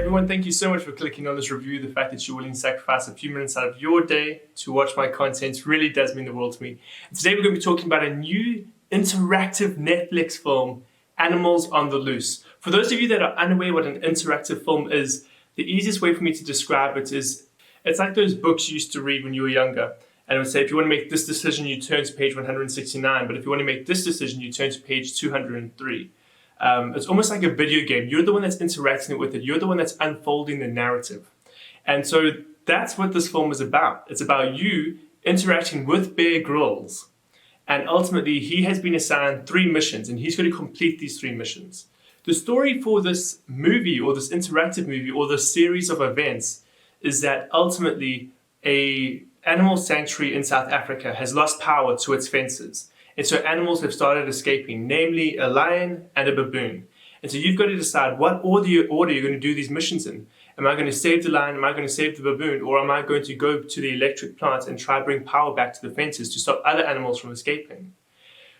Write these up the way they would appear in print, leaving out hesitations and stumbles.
everyone, thank you so much for clicking on this review. The fact that you're willing to sacrifice a few minutes out of your day to watch my content really does mean the world to me. And today we're going to be talking about a new interactive Netflix film, Animals on the Loose. For those of you that are unaware what an interactive film is, the easiest way for me to describe it is, it's like those books you used to read when you were younger. And it would say, if you want to make this decision, you turn to page 169. But if you want to make this decision, you turn to page 203. It's almost like a video game. You're the one that's interacting with it. You're the one that's unfolding the narrative. And so that's what this film is about. It's about you interacting with Bear Grylls. And ultimately, he has been assigned 3 missions, and he's going to complete these 3 missions. The story for this movie, or this interactive movie, or this series of events, is that ultimately a animal sanctuary in South Africa has lost power to its fences. And so animals have started escaping, namely a lion and a baboon. And so you've got to decide what order you're going to do these missions in. Am I going to save the lion? Am I going to save the baboon? Or am I going to go to the electric plant and try to bring power back to the fences to stop other animals from escaping?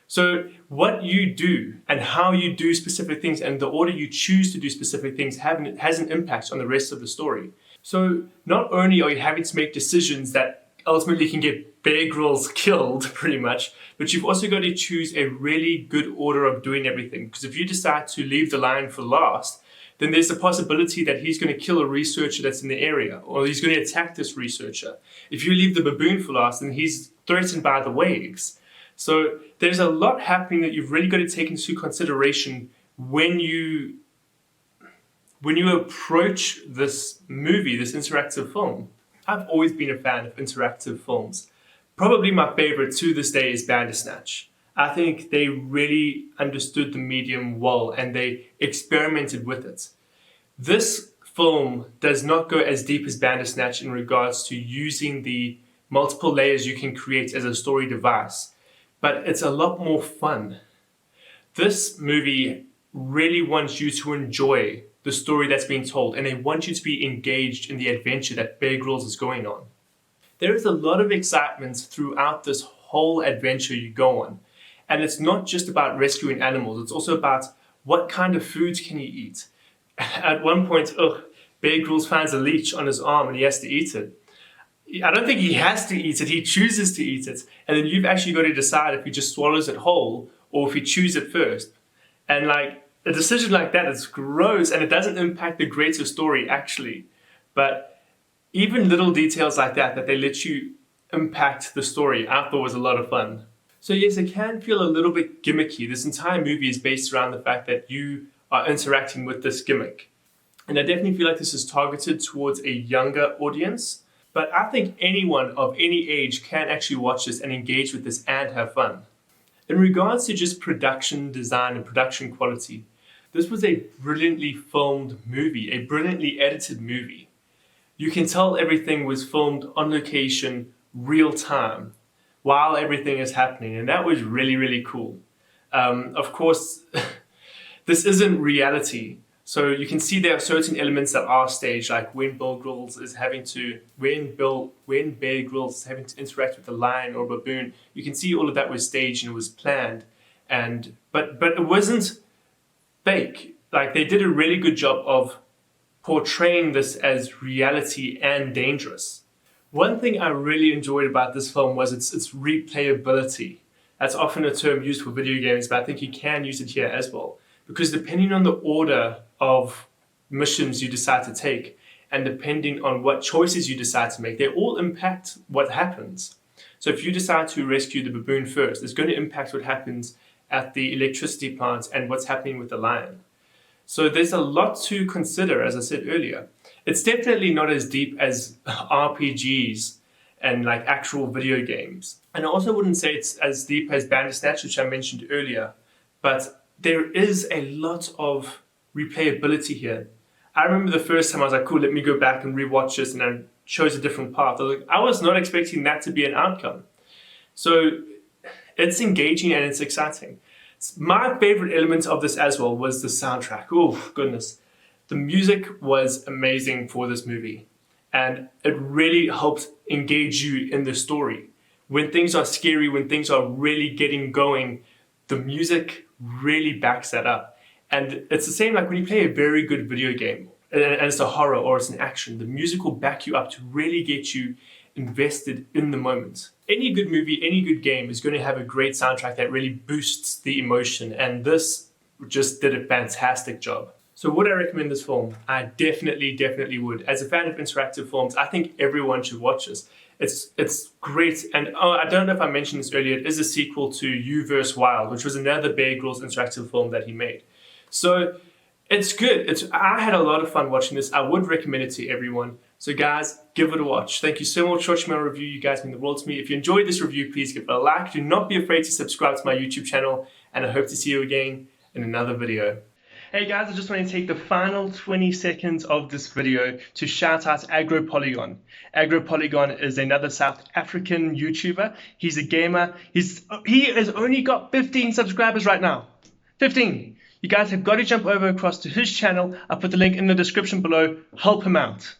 So what you do and how you do specific things and the order you choose to do specific things has an impact on the rest of the story. So not only are you having to make decisions that ultimately can get Bear Grylls killed pretty much, but you've also got to choose a really good order of doing everything. Because if you decide to leave the lion for last, then there's the possibility that he's going to kill a researcher that's in the area, or he's going to attack this researcher. If you leave the baboon for last, then he's threatened by the waves. So there's a lot happening that you've really got to take into consideration when you approach this movie, this interactive film. I've always been a fan of interactive films. Probably my favorite to this day is Bandersnatch. I think they really understood the medium well and they experimented with it. This film does not go as deep as Bandersnatch in regards to using the multiple layers you can create as a story device, but it's a lot more fun. This movie really wants you to enjoy the story that's being told, and they want you to be engaged in the adventure that Bear Grylls is going on. There is a lot of excitement throughout this whole adventure you go on. And it's not just about rescuing animals, it's also about what kind of foods can you eat. At one point, Bear Grylls finds a leech on his arm and he has to eat it. I don't think he has to eat it, he chooses to eat it. And then you've actually got to decide if he just swallows it whole or if he chews it first. And a decision like that is gross and it doesn't impact the greater story actually. But even little details like that they let you impact the story, I thought was a lot of fun. So yes, it can feel a little bit gimmicky. This entire movie is based around the fact that you are interacting with this gimmick. And I definitely feel like this is targeted towards a younger audience. But I think anyone of any age can actually watch this and engage with this and have fun. In regards to just production design and production quality, this was a brilliantly filmed movie, a brilliantly edited movie. You can tell everything was filmed on location, real time, while everything is happening, and that was really, really cool. Of course, this isn't reality, so you can see there are certain elements that are staged, like when Bear Grylls is having to interact with a lion or a baboon. You can see all of that was staged and it was planned, but it wasn't fake. Like, they did a really good job of portraying this as reality and dangerous. One thing I really enjoyed about this film was its replayability. That's often a term used for video games, but I think you can use it here as well. Because depending on the order of missions you decide to take, and depending on what choices you decide to make, they all impact what happens. So if you decide to rescue the baboon first, it's going to impact what happens at the electricity plant and what's happening with the lion. So there's a lot to consider, as I said earlier. It's definitely not as deep as RPGs and actual video games. And I also wouldn't say it's as deep as Bandersnatch, which I mentioned earlier, but there is a lot of replayability here. I remember the first time I was like, cool, let me go back and rewatch this, and I chose a different path. I was not expecting that to be an outcome. So it's engaging and it's exciting. My favorite element of this as well was the soundtrack. Oh, goodness. The music was amazing for this movie, and it really helped engage you in the story. When things are scary, when things are really getting going, the music really backs that up. And it's the same like when you play a very good video game. and it's a horror or it's an action, the music will back you up to really get you invested in the moment. Any good movie, any good game is going to have a great soundtrack that really boosts the emotion, and this just did a fantastic job. So would I recommend this film? I definitely would. As a fan of interactive films, I think everyone should watch this. It's great, and I don't know if I mentioned this earlier, it is a sequel to You vs. Wild, which was another Bear Grylls interactive film that he made. So it's good. I had a lot of fun watching this. I would recommend it to everyone. So guys, give it a watch. Thank you so much for watching my review. You guys mean the world to me. If you enjoyed this review, please give it a like. Do not be afraid to subscribe to my YouTube channel, and I hope to see you again in another video. Hey guys, I just want to take the final 20 seconds of this video to shout out AgroPolygon. AgroPolygon is another South African YouTuber. He's a gamer. He has only got 15 subscribers right now. 15. You guys have got to jump over across to his channel. I'll put the link in the description below. Help him out.